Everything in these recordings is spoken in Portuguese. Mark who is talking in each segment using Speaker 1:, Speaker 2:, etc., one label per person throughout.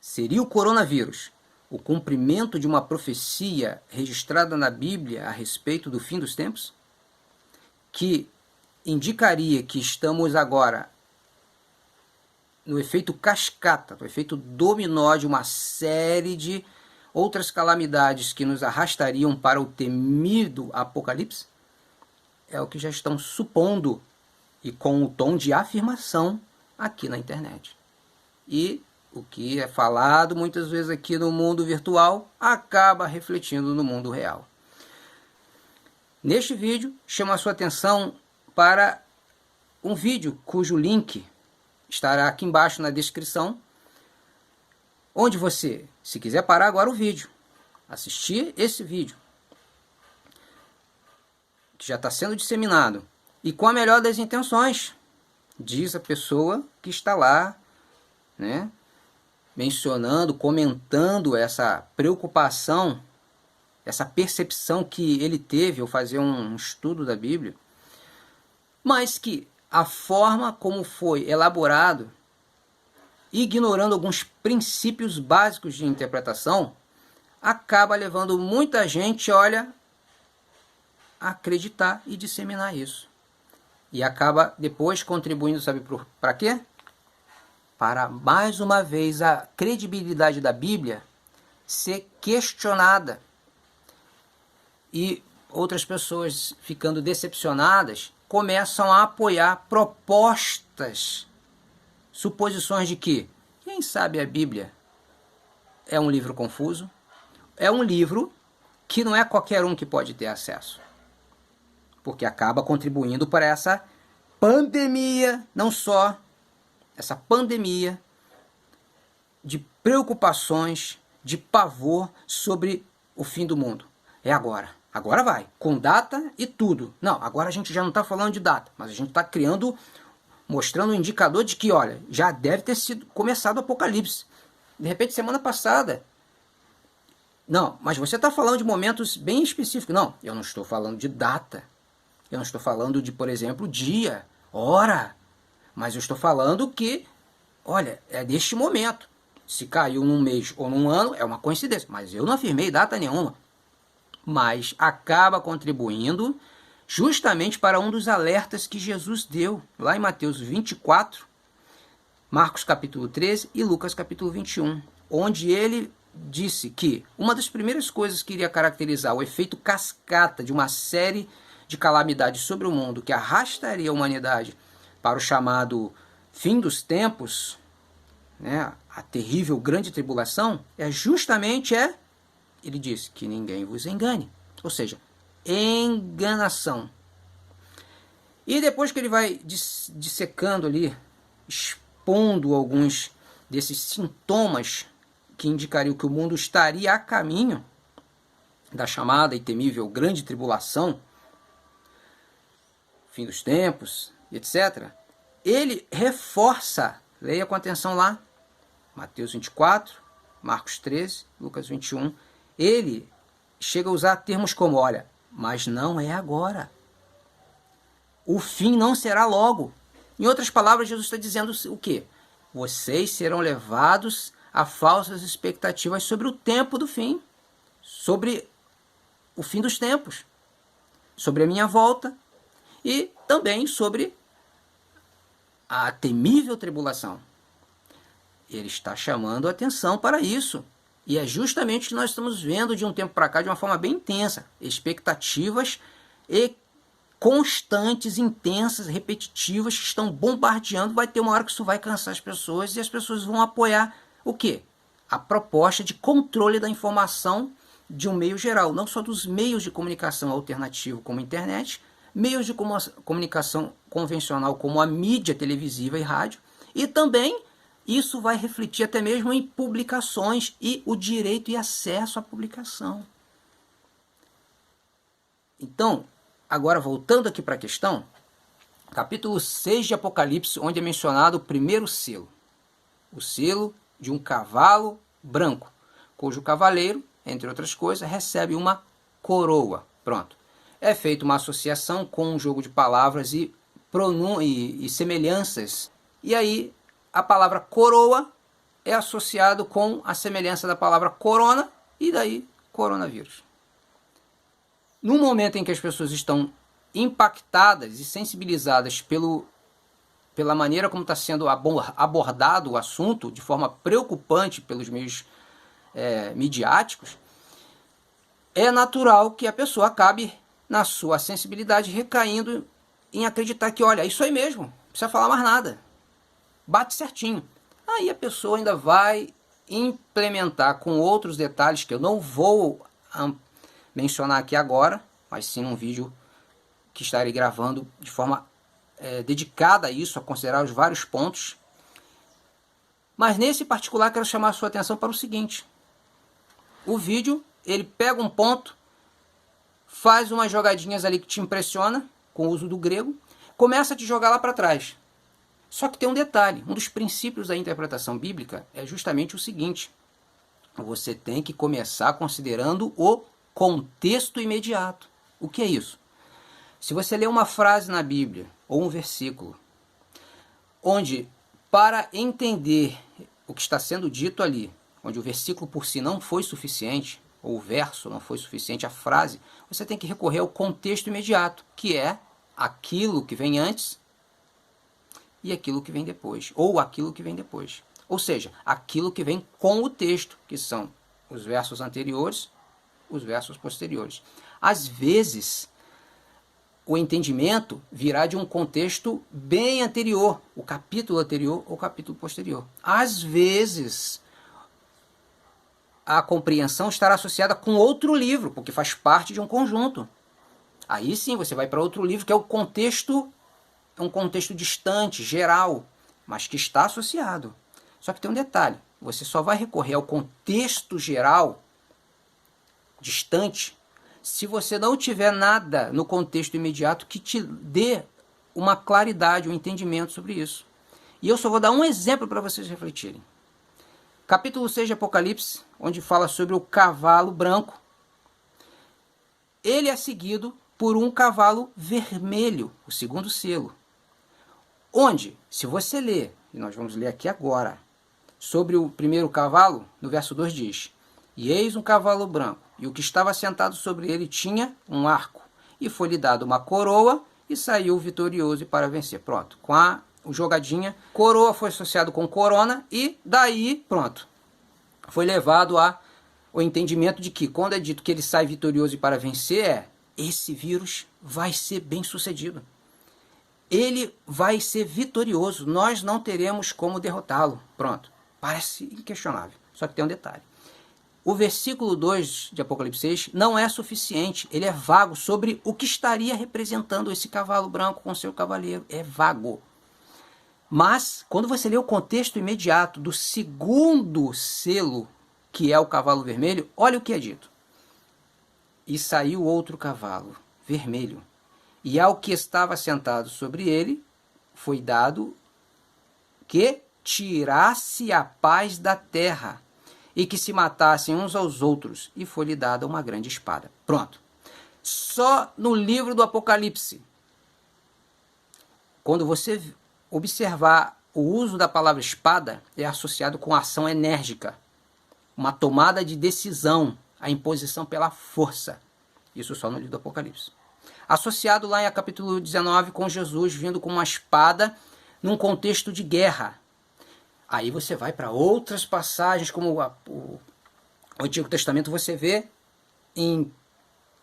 Speaker 1: Seria o coronavírus o cumprimento de uma profecia registrada na Bíblia a respeito do fim dos tempos? Que indicaria que estamos agora no efeito cascata, no efeito dominó de uma série de outras calamidades que nos arrastariam para o temido apocalipse? É o que já estão supondo, e com o tom de afirmação aqui na internet. E o que é falado muitas vezes aqui no mundo virtual acaba refletindo no mundo real. Neste vídeo, chamo a sua atenção para um vídeo cujo link estará aqui embaixo na descrição, onde você, se quiser parar agora o vídeo, assistir esse vídeo, que já está sendo disseminado, e com a melhor das intenções, diz a pessoa que está lá, né, mencionando, comentando essa preocupação, essa percepção que ele teve ao fazer um estudo da Bíblia, mas que a forma como foi elaborado, ignorando alguns princípios básicos de interpretação, acaba levando muita gente, olha, a acreditar e disseminar isso. E acaba depois contribuindo, sabe para quê? Para, mais uma vez, a credibilidade da Bíblia ser questionada. E outras pessoas, ficando decepcionadas, começam a apoiar propostas, suposições de que, quem sabe a Bíblia é um livro confuso, é um livro que não é qualquer um que pode ter acesso. Porque acaba contribuindo para essa pandemia, não só essa pandemia de preocupações, de pavor sobre o fim do mundo. É agora. Agora vai. Com data e tudo. Não, agora a gente já não está falando de data, mas a gente está criando, mostrando um indicador de que, olha, já deve ter sido começado o apocalipse. De repente, semana passada. Não, mas você está falando de momentos bem específicos. Não, eu não estou falando de data. Eu não estou falando de, por exemplo, dia, hora. Mas eu estou falando que, olha, é deste momento. Se caiu num mês ou num ano, é uma coincidência. Mas eu não afirmei data nenhuma. Mas acaba contribuindo justamente para um dos alertas que Jesus deu, lá em Mateus 24, Marcos capítulo 13 e Lucas capítulo 21, onde ele disse que uma das primeiras coisas que iria caracterizar o efeito cascata de uma série de calamidades sobre o mundo que arrastaria a humanidade para o chamado fim dos tempos, né, a terrível grande tribulação, é justamente, ele disse, que ninguém vos engane. Ou seja, enganação. E depois que ele vai dissecando ali, expondo alguns desses sintomas que indicariam que o mundo estaria a caminho da chamada e temível grande tribulação, fim dos tempos, etc., ele reforça, leia com atenção lá, Mateus 24, Marcos 13, Lucas 21, ele chega a usar termos como, olha, mas não é agora. O fim não será logo. Em outras palavras, Jesus está dizendo o quê? Vocês serão levados a falsas expectativas sobre o tempo do fim, sobre o fim dos tempos, sobre a minha volta e também sobre a temível tribulação. Ele está chamando a atenção para isso. E é justamente o que nós estamos vendo de um tempo para cá de uma forma bem intensa. Expectativas e constantes, intensas, repetitivas, que estão bombardeando. Vai ter uma hora que isso vai cansar as pessoas e as pessoas vão apoiar o quê? A proposta de controle da informação de um meio geral, não só dos meios de comunicação alternativo como a internet, meios de comunicação convencional como a mídia televisiva e rádio, e também isso vai refletir até mesmo em publicações e o direito e acesso à publicação. Então, agora voltando aqui para a questão, capítulo 6 de Apocalipse, onde é mencionado o primeiro selo. O selo de um cavalo branco, cujo cavaleiro, entre outras coisas, recebe uma coroa. Pronto. É feita uma associação com um jogo de palavras e semelhanças. E aí, a palavra coroa é associado com a semelhança da palavra corona e daí coronavírus. No momento em que as pessoas estão impactadas e sensibilizadas pela maneira como está sendo abordado o assunto, de forma preocupante pelos meios midiáticos, é natural que a pessoa acabe, na sua sensibilidade, recaindo em acreditar que, olha, isso aí mesmo, não precisa falar mais nada, bate certinho. Aí a pessoa ainda vai implementar com outros detalhes que eu não vou mencionar aqui agora, mas sim num vídeo que estarei gravando de forma dedicada a isso, a considerar os vários pontos. Mas nesse particular quero chamar a sua atenção para o seguinte: o vídeo, ele pega um ponto, faz umas jogadinhas ali que te impressiona, com o uso do grego, começa a te jogar lá para trás. Só que tem um detalhe, um dos princípios da interpretação bíblica é justamente o seguinte: você tem que começar considerando o contexto imediato. O que é isso? Se você lê uma frase na Bíblia, ou um versículo, onde, para entender o que está sendo dito ali, onde o versículo por si não foi suficiente, ou o verso não foi suficiente, a frase, você tem que recorrer ao contexto imediato, que é aquilo que vem antes e aquilo que vem depois, ou aquilo que vem depois. Ou seja, aquilo que vem com o texto, que são os versos anteriores, os versos posteriores. Às vezes, o entendimento virá de um contexto bem anterior, o capítulo anterior ou o capítulo posterior. Às vezes, a compreensão estará associada com outro livro, porque faz parte de um conjunto. Aí sim, você vai para outro livro, que é o contexto, é um contexto distante, geral, mas que está associado. Só que tem um detalhe, você só vai recorrer ao contexto geral, distante, se você não tiver nada no contexto imediato que te dê uma claridade, um entendimento sobre isso. E eu só vou dar um exemplo para vocês refletirem. Capítulo 6 de Apocalipse, onde fala sobre o cavalo branco. Ele é seguido por um cavalo vermelho, o segundo selo. Onde, se você ler, e nós vamos ler aqui agora, sobre o primeiro cavalo, no verso 2 diz: e eis um cavalo branco, e o que estava sentado sobre ele tinha um arco, e foi-lhe dado uma coroa, e saiu vitorioso para vencer. Pronto, com a jogadinha, coroa foi associado com corona, e daí, pronto, foi levado ao entendimento de que, quando é dito que ele sai vitorioso para vencer, esse vírus vai ser bem sucedido. Ele vai ser vitorioso, nós não teremos como derrotá-lo. Pronto, parece inquestionável, só que tem um detalhe. O versículo 2 de Apocalipse 6 não é suficiente, ele é vago sobre o que estaria representando esse cavalo branco com seu cavaleiro, é vago. Mas, quando você lê o contexto imediato do segundo selo, que é o cavalo vermelho, olha o que é dito. E saiu outro cavalo, vermelho, e ao que estava sentado sobre ele, foi dado que tirasse a paz da terra, e que se matassem uns aos outros, e foi-lhe dada uma grande espada. Pronto. Só no livro do Apocalipse, quando você observar o uso da palavra espada, é associado com ação enérgica, uma tomada de decisão, a imposição pela força. Isso só no livro do Apocalipse. Associado lá em capítulo 19 com Jesus vindo com uma espada num contexto de guerra. Aí você vai para outras passagens, como o Antigo Testamento, você vê em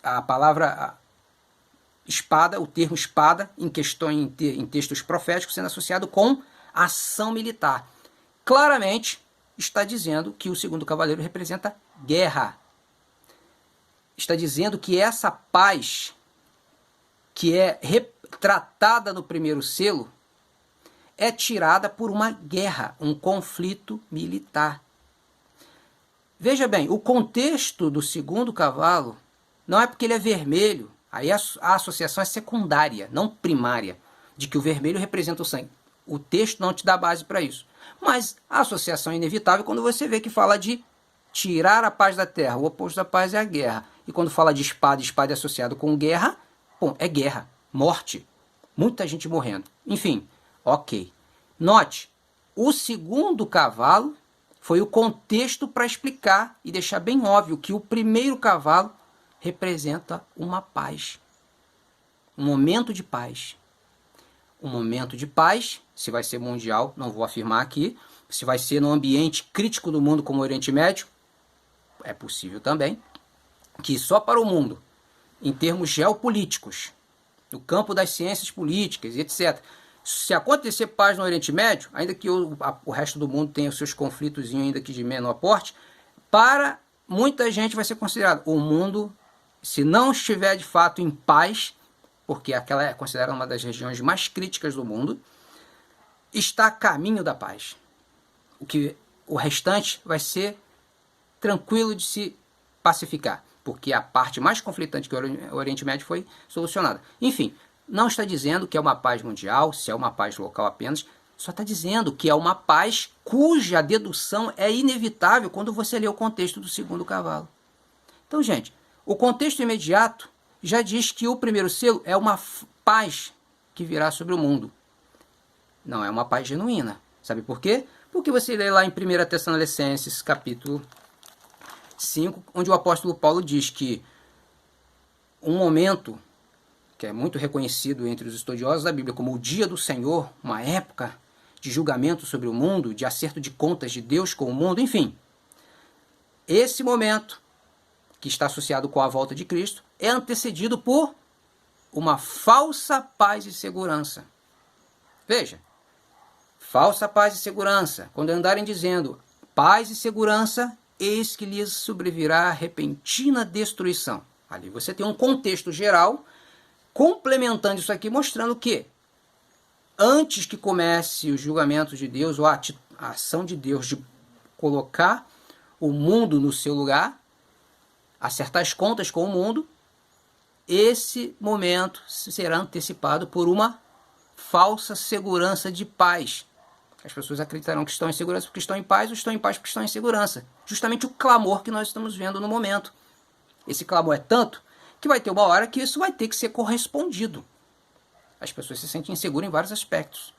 Speaker 1: a palavra espada, o termo espada, em textos proféticos, sendo associado com ação militar. Claramente está dizendo que o segundo cavaleiro representa guerra. Está dizendo que essa paz, que é retratada no primeiro selo, é tirada por uma guerra, um conflito militar. Veja bem, o contexto do segundo cavalo não é porque ele é vermelho, aí a associação é secundária, não primária, de que o vermelho representa o sangue. O texto não te dá base para isso. Mas a associação é inevitável quando você vê que fala de tirar a paz da terra. O oposto da paz é a guerra. E quando fala de espada, espada é associado com guerra, bom, é guerra, morte, muita gente morrendo. Enfim, ok. Note, o segundo cavalo Foi o contexto para explicar e deixar bem óbvio que o primeiro cavalo representa uma paz. Um momento de paz. Um momento de paz, se vai ser mundial, não vou afirmar aqui. Se vai ser no ambiente crítico do mundo como o Oriente Médio, é possível também. Que só para o mundo, em termos geopolíticos, no campo das ciências políticas e etc. Se acontecer paz no Oriente Médio, ainda que o resto do mundo tenha os seus conflitos ainda que de menor porte, para muita gente vai ser considerado o mundo, se não estiver de fato em paz, porque aquela é considerada uma das regiões mais críticas do mundo, está a caminho da paz. O restante vai ser tranquilo de se pacificar, porque a parte mais conflitante que o Oriente Médio foi solucionada. Enfim, não está dizendo que é uma paz mundial, se é uma paz local apenas, só está dizendo que é uma paz cuja dedução é inevitável quando você lê o contexto do segundo cavalo. Então, gente, o contexto imediato já diz que o primeiro selo é uma paz que virá sobre o mundo. Não é uma paz genuína. Sabe por quê? Porque você lê lá em 1 Tessalonicenses, capítulo 5, onde o apóstolo Paulo diz que um momento que é muito reconhecido entre os estudiosos da Bíblia como o dia do Senhor, uma época de julgamento sobre o mundo, de acerto de contas de Deus com o mundo, enfim. Esse momento, que está associado com a volta de Cristo, é antecedido por uma falsa paz e segurança. Veja, falsa paz e segurança. Quando andarem dizendo paz e segurança, eis que lhes sobrevirá repentina destruição. Ali você tem um contexto geral, complementando isso aqui, mostrando que antes que comece o julgamento de Deus, ou a ação de Deus de colocar o mundo no seu lugar, acertar as contas com o mundo, esse momento será antecipado por uma falsa segurança de paz. As pessoas acreditarão que estão em segurança porque estão em paz, ou estão em paz porque estão em segurança. Justamente o clamor que nós estamos vendo no momento. Esse clamor é tanto que vai ter uma hora que isso vai ter que ser correspondido. As pessoas se sentem inseguras em vários aspectos.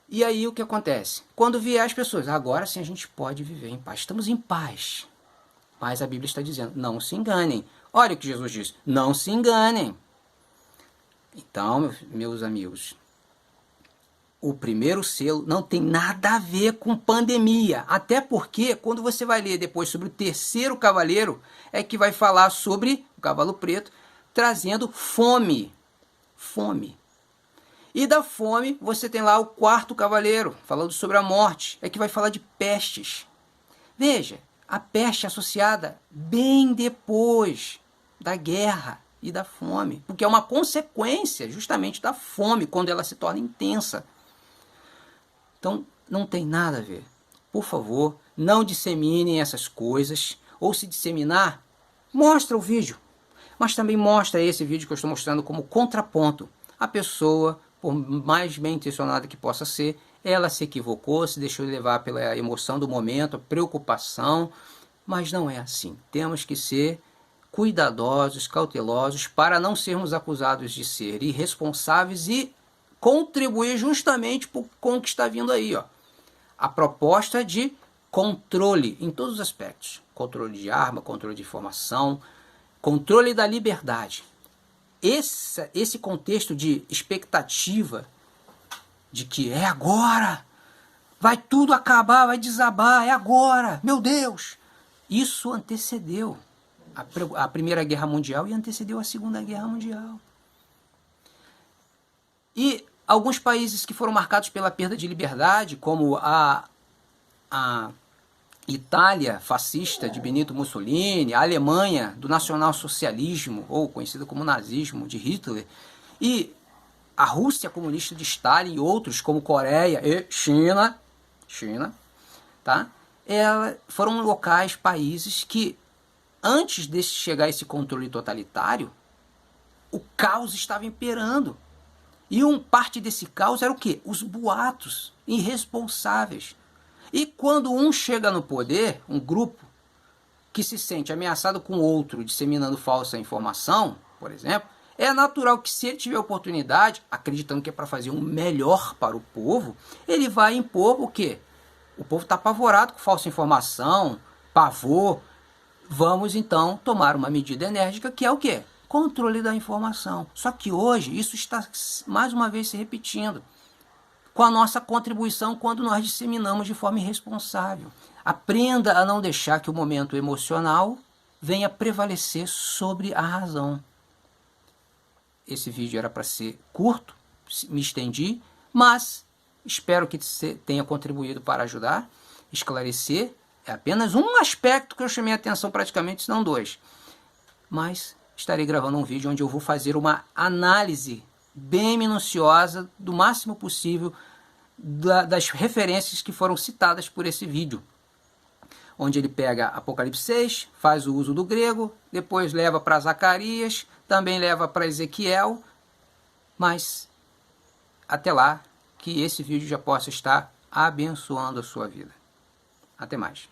Speaker 1: E aí o que acontece? Quando vier as pessoas, agora sim a gente pode viver em paz. Estamos em paz. Mas a Bíblia está dizendo, não se enganem. Olha o que Jesus diz, não se enganem. Então, meus amigos, o primeiro selo não tem nada a ver com pandemia. Até porque, quando você vai ler depois sobre o terceiro cavaleiro, é que vai falar sobre o cavalo preto, trazendo fome. Fome. E da fome, você tem lá o quarto cavaleiro, falando sobre a morte, é que vai falar de pestes. Veja, a peste associada bem depois da guerra e da fome, porque é uma consequência justamente da fome, quando ela se torna intensa. Então, não tem nada a ver. Por favor, não disseminem essas coisas, ou se disseminar, mostra o vídeo, mas também mostra esse vídeo que eu estou mostrando como contraponto. A pessoa, por mais bem intencionada que possa ser, ela se equivocou, se deixou levar pela emoção do momento, a preocupação, mas não é assim. Temos que ser cuidadosos, cautelosos, para não sermos acusados de ser irresponsáveis e contribuir justamente com o que está vindo aí. Ó. A proposta de controle em todos os aspectos. Controle de arma, controle de informação, controle da liberdade. Esse contexto de expectativa de que é agora, vai tudo acabar, vai desabar, é agora, meu Deus. Isso antecedeu a Primeira Guerra Mundial e antecedeu a Segunda Guerra Mundial. E alguns países que foram marcados pela perda de liberdade, como a Itália fascista de Benito Mussolini, a Alemanha do nacionalsocialismo, ou conhecida como nazismo, de Hitler, e a Rússia comunista de Stalin e outros como Coreia e China, tá? Foram locais, países que antes de chegar a esse controle totalitário, o caos estava imperando. E parte desse caos era o quê? Os boatos irresponsáveis. E quando um chega no poder, um grupo que se sente ameaçado com outro, disseminando falsa informação, por exemplo, é natural que, se ele tiver oportunidade, acreditando que é para fazer um melhor para o povo, ele vai impor o quê? O povo está apavorado com falsa informação, pavor. Vamos então tomar uma medida enérgica, que é o quê? Controle da informação. Só que hoje isso está mais uma vez se repetindo com a nossa contribuição quando nós disseminamos de forma irresponsável. Aprenda a não deixar que o momento emocional venha prevalecer sobre a razão. Esse vídeo era para ser curto, me estendi, mas espero que tenha contribuído para ajudar, esclarecer. É apenas um aspecto que eu chamei a atenção, praticamente, se não dois. Mas estarei gravando um vídeo onde eu vou fazer uma análise bem minuciosa, do máximo possível, das referências que foram citadas por esse vídeo. Onde ele pega Apocalipse 6, faz o uso do grego, depois leva para Zacarias, também leva para Ezequiel, mas até lá, que esse vídeo já possa estar abençoando a sua vida. Até mais.